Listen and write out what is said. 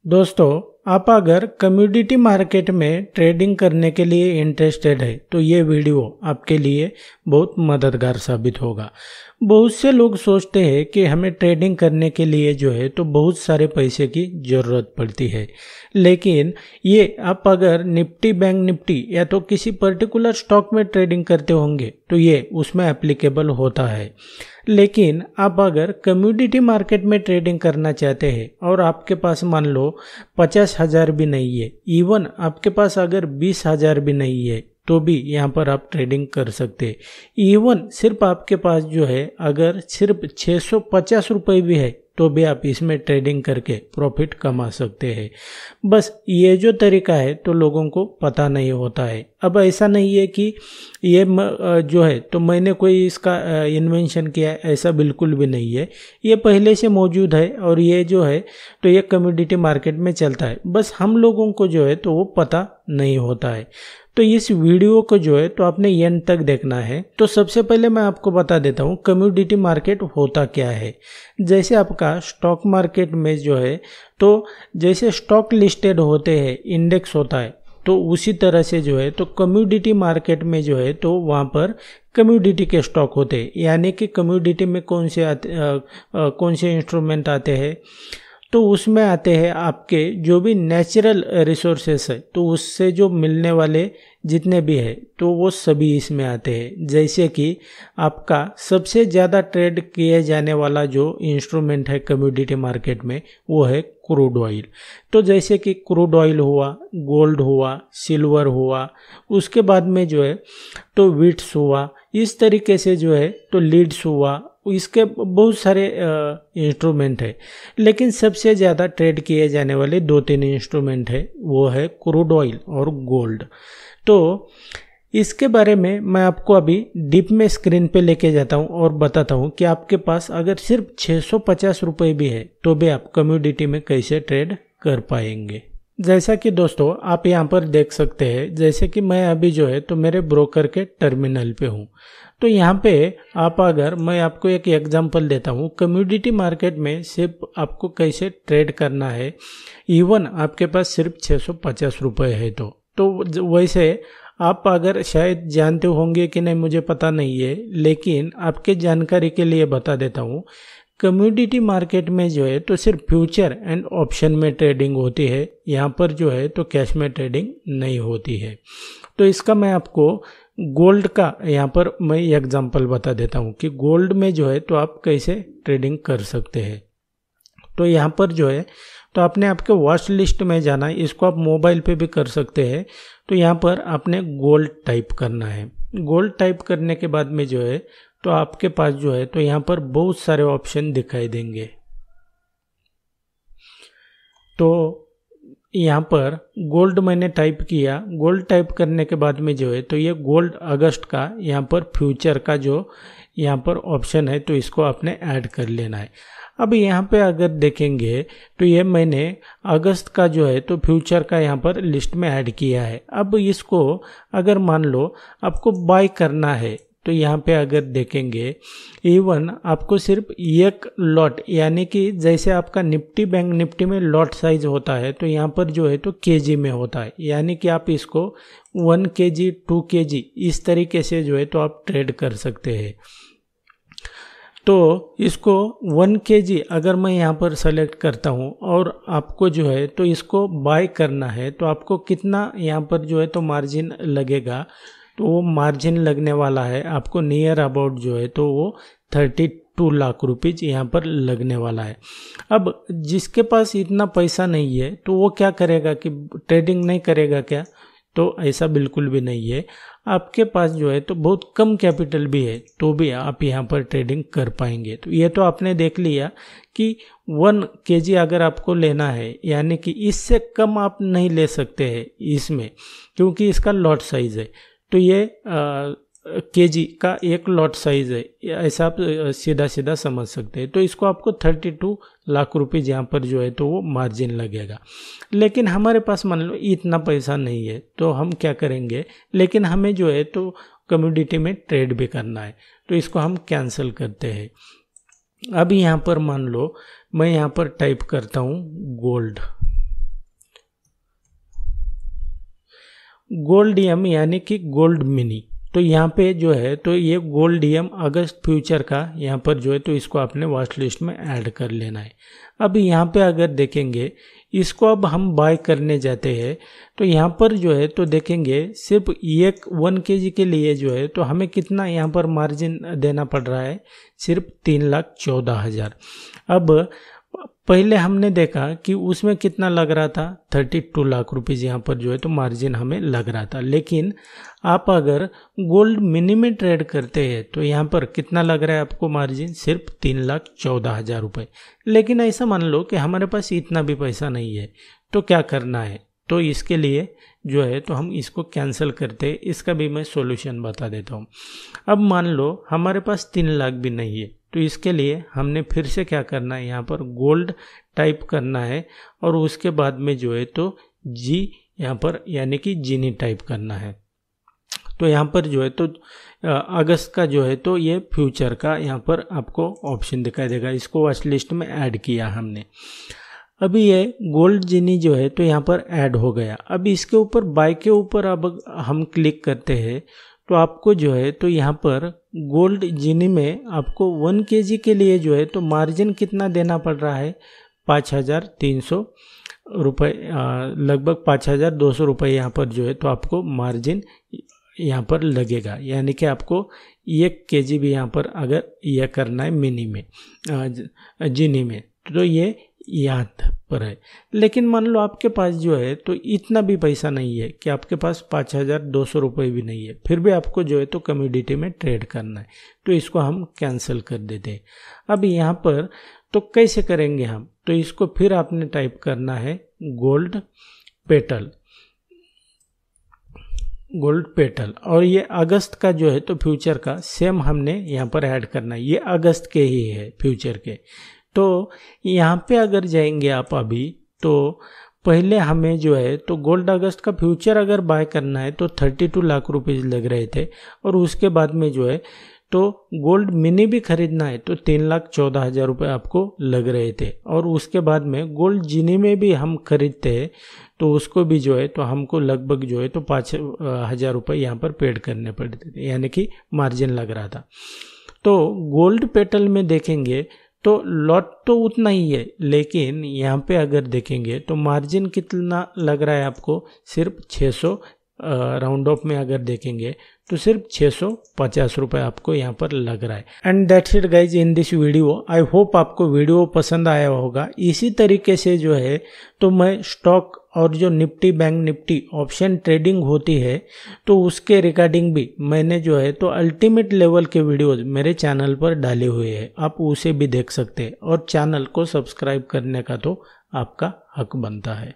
दोस्तों, आप अगर कमोडिटी मार्केट में ट्रेडिंग करने के लिए इंटरेस्टेड है तो ये वीडियो आपके लिए बहुत मददगार साबित होगा। बहुत से लोग सोचते हैं कि हमें ट्रेडिंग करने के लिए जो है तो बहुत सारे पैसे की ज़रूरत पड़ती है, लेकिन ये आप अगर निफ्टी बैंक निफ्टी या तो किसी पर्टिकुलर स्टॉक में ट्रेडिंग करते होंगे तो ये उसमें एप्लीकेबल होता है। लेकिन आप अगर कमोडिटी मार्केट में ट्रेडिंग करना चाहते हैं और आपके पास मान लो 50,000 भी नहीं है, इवन आपके पास अगर 20,000 भी नहीं है तो भी यहाँ पर आप ट्रेडिंग कर सकते हैं। इवन सिर्फ आपके पास जो है अगर सिर्फ 650 रुपये भी है तो भी आप इसमें ट्रेडिंग करके प्रॉफिट कमा सकते हैं। बस ये जो तरीका है तो लोगों को पता नहीं होता है। अब ऐसा नहीं है कि ये जो है तो मैंने कोई इसका इन्वेंशन किया है, ऐसा बिल्कुल भी नहीं है। ये पहले से मौजूद है और ये जो है तो ये कमोडिटी मार्केट में चलता है, बस हम लोगों को जो है तो वो पता नहीं होता है। तो इस वीडियो को जो है तो आपने एंड तक देखना है। तो सबसे पहले मैं आपको बता देता हूँ कमोडिटी मार्केट होता क्या है। जैसे आपका स्टॉक मार्केट में जो है तो जैसे स्टॉक लिस्टेड होते हैं, इंडेक्स होता है, तो उसी तरह से जो है तो कमोडिटी मार्केट में जो है तो वहाँ पर कमोडिटी के स्टॉक होते हैं। यानी कि कमोडिटी में कौन से इंस्ट्रूमेंट आते हैं, तो उसमें आते हैं आपके जो भी नेचुरल रिसोर्सेस है तो उससे जो मिलने वाले जितने भी है तो वो सभी इसमें आते हैं। जैसे कि आपका सबसे ज़्यादा ट्रेड किए जाने वाला जो इंस्ट्रूमेंट है कमोडिटी मार्केट में वो है क्रूड ऑयल। तो जैसे कि क्रूड ऑयल हुआ, गोल्ड हुआ, सिल्वर हुआ, उसके बाद में जो है तो वीट्स हुआ, इस तरीके से जो है तो लीड्स हुआ, इसके बहुत सारे इंस्ट्रूमेंट है। लेकिन सबसे ज़्यादा ट्रेड किए जाने वाले 2-3 इंस्ट्रूमेंट है, वो है क्रूड ऑयल और गोल्ड। तो इसके बारे में मैं आपको अभी डीप में स्क्रीन पे लेके जाता हूँ और बताता हूँ कि आपके पास अगर सिर्फ 650 रुपये भी है तो भी आप कमोडिटी में कैसे ट्रेड कर पाएंगे। जैसा कि दोस्तों आप यहाँ पर देख सकते हैं, जैसे कि मैं अभी जो है तो मेरे ब्रोकर के टर्मिनल पे हूँ। तो यहाँ पे आप अगर मैं आपको एक एग्जांपल देता हूँ कमोडिटी मार्केट में सिर्फ आपको कैसे ट्रेड करना है, इवन आपके पास सिर्फ 650 रुपये है तो वैसे आप अगर शायद जानते होंगे कि नहीं मुझे पता नहीं है, लेकिन आपके जानकारी के लिए बता देता हूँ कमोडिटी मार्केट में जो है तो सिर्फ फ्यूचर एंड ऑप्शन में ट्रेडिंग होती है। यहाँ पर जो है तो कैश में ट्रेडिंग नहीं होती है। तो इसका मैं आपको गोल्ड का यहाँ पर मैं एग्जांपल बता देता हूँ कि गोल्ड में जो है तो आप कैसे ट्रेडिंग कर सकते हैं। तो यहाँ पर जो है तो आपने आपके वॉच लिस्ट में जाना है, इसको आप मोबाइल पे भी कर सकते हैं। तो यहाँ पर आपने गोल्ड टाइप करना है। गोल्ड टाइप करने के बाद में जो है तो आपके पास जो है तो यहाँ पर बहुत सारे ऑप्शन दिखाई देंगे। तो यहाँ पर गोल्ड मैंने टाइप किया, गोल्ड टाइप करने के बाद में जो है तो ये गोल्ड अगस्त का यहाँ पर फ्यूचर का जो यहाँ पर ऑप्शन है तो इसको आपने ऐड कर लेना है। अब यहाँ पे अगर देखेंगे तो ये मैंने अगस्त का जो है तो फ्यूचर का यहाँ पर लिस्ट में ऐड किया है। अब इसको अगर मान लो आपको बाय करना है तो यहाँ पे अगर देखेंगे इवन आपको सिर्फ एक लॉट, यानी कि जैसे आपका निफ्टी बैंक निफ्टी में लॉट साइज होता है तो यहाँ पर जो है तो केजी में होता है, यानी कि आप इसको 1 kg 2 kg इस तरीके से जो है तो आप ट्रेड कर सकते हैं। तो इसको 1 kg अगर मैं यहाँ पर सेलेक्ट करता हूँ और आपको जो है तो इसको बाय करना है तो आपको कितना यहाँ पर जो है तो मार्जिन लगेगा, तो वो मार्जिन लगने वाला है आपको नियर अबाउट जो है तो वो 32 लाख रुपीज यहाँ पर लगने वाला है। अब जिसके पास इतना पैसा नहीं है तो वो क्या करेगा कि ट्रेडिंग नहीं करेगा क्या, तो ऐसा बिल्कुल भी नहीं है। आपके पास जो है तो बहुत कम कैपिटल भी है तो भी आप यहाँ पर ट्रेडिंग कर पाएंगे। तो ये तो आपने देख लिया कि 1 kg अगर आपको लेना है, यानी कि इससे कम आप नहीं ले सकते हैं इसमें, क्योंकि इसका लॉट साइज है। तो ये केजी का एक लॉट साइज है, ऐसा आप सीधा सीधा समझ सकते हैं। तो इसको आपको 32 लाख रुपीज़ यहाँ पर जो है तो वो मार्जिन लगेगा। लेकिन हमारे पास मान लो इतना पैसा नहीं है तो हम क्या करेंगे, लेकिन हमें जो है तो कमोडिटी में ट्रेड भी करना है तो इसको हम कैंसिल करते हैं। अब यहाँ पर मान लो मैं यहाँ पर टाइप करता हूँ गोल्ड। गोल्ड एम यानी कि गोल्ड मिनी। तो यहाँ पे जो है तो ये गोल्ड एम अगस्त फ्यूचर का यहाँ पर जो है तो इसको आपने वॉच लिस्ट में ऐड कर लेना है। अब यहाँ पे अगर देखेंगे इसको अब हम बाय करने जाते हैं तो यहाँ पर जो है तो देखेंगे सिर्फ 1 kg के लिए जो है तो हमें कितना यहाँ पर मार्जिन देना पड़ रहा है, सिर्फ 3,14,000। अब पहले हमने देखा कि उसमें कितना लग रहा था, 32 लाख रुपीज़ यहाँ पर जो है तो मार्जिन हमें लग रहा था। लेकिन आप अगर गोल्ड मिनी में ट्रेड करते हैं तो यहाँ पर कितना लग रहा है आपको मार्जिन, सिर्फ 3,14,000 रुपये। लेकिन ऐसा मान लो कि हमारे पास इतना भी पैसा नहीं है, तो क्या करना है, तो इसके लिए जो है तो हम इसको कैंसिल करते हैं। इसका भी मैं सॉल्यूशन बता देता हूँ। अब मान लो हमारे पास 3 लाख भी नहीं है, तो इसके लिए हमने फिर से क्या करना है, यहाँ पर गोल्ड टाइप करना है और उसके बाद में जो है तो जी यहाँ पर यानी कि जीनी टाइप करना है। तो यहाँ पर जो है तो अगस्त का जो है तो ये फ्यूचर का यहाँ पर आपको ऑप्शन दिखाई देगा। इसको वॉच लिस्ट में ऐड किया हमने। अभी ये गोल्ड जीनी जो है तो यहाँ पर ऐड हो गया। अब इसके ऊपर बाय के ऊपर अब हम क्लिक करते हैं तो आपको जो है तो यहाँ पर गोल्ड जीनी में आपको 1 kg के लिए जो है तो मार्जिन कितना देना पड़ रहा है, 5,300 रुपये, लगभग 5,200 रुपये यहाँ पर जो है तो आपको मार्जिन यहाँ पर लगेगा। यानी कि आपको 1 kg भी यहाँ पर अगर यह करना है मिनी में जीनी में तो ये यहाँ पर है। लेकिन मान लो आपके पास जो है तो इतना भी पैसा नहीं है कि आपके पास 5,200 रुपये भी नहीं है, फिर भी आपको जो है तो कमोडिटी में ट्रेड करना है, तो इसको हम कैंसिल कर देते हैं। अब यहाँ पर तो कैसे करेंगे हम, तो इसको फिर आपने टाइप करना है गोल्ड पेटल, गोल्ड पेटल, और ये अगस्त का जो है तो फ्यूचर का सेम हमने यहाँ पर ऐड करना है। ये अगस्त के ही है फ्यूचर के। तो यहाँ पे अगर जाएंगे आप अभी तो पहले हमें जो है तो गोल्ड अगस्त का फ्यूचर अगर बाय करना है तो 32 लाख रुपीज़ लग रहे थे, और उसके बाद में जो है तो गोल्ड मिनी भी खरीदना है तो 3,14,000 रुपये आपको लग रहे थे, और उसके बाद में गोल्ड जीनी में भी हम खरीदते हैं तो उसको भी जो है तो हमको लगभग जो है तो 5,000 रुपये यहाँ पर पेड करने पड़ते थे, यानी कि मार्जिन लग रहा था। तो गोल्ड पेटल में देखेंगे तो लॉट तो उतना ही है, लेकिन यहाँ पे अगर देखेंगे तो मार्जिन कितना लग रहा है आपको, सिर्फ 600, राउंड ऑफ में अगर देखेंगे तो सिर्फ 650 रुपये आपको यहाँ पर लग रहा है। And that's it guys in this video. I hope आपको वीडियो पसंद आया होगा। इसी तरीके से जो है तो मैं स्टॉक और जो Nifty bank Nifty option trading होती है तो उसके रिगार्डिंग भी मैंने जो है तो अल्टीमेट लेवल के वीडियोज मेरे चैनल पर डाले हुए हैं, आप उसे भी देख सकते हैं, और चैनल को सब्सक्राइब करने का तो आपका हक बनता है।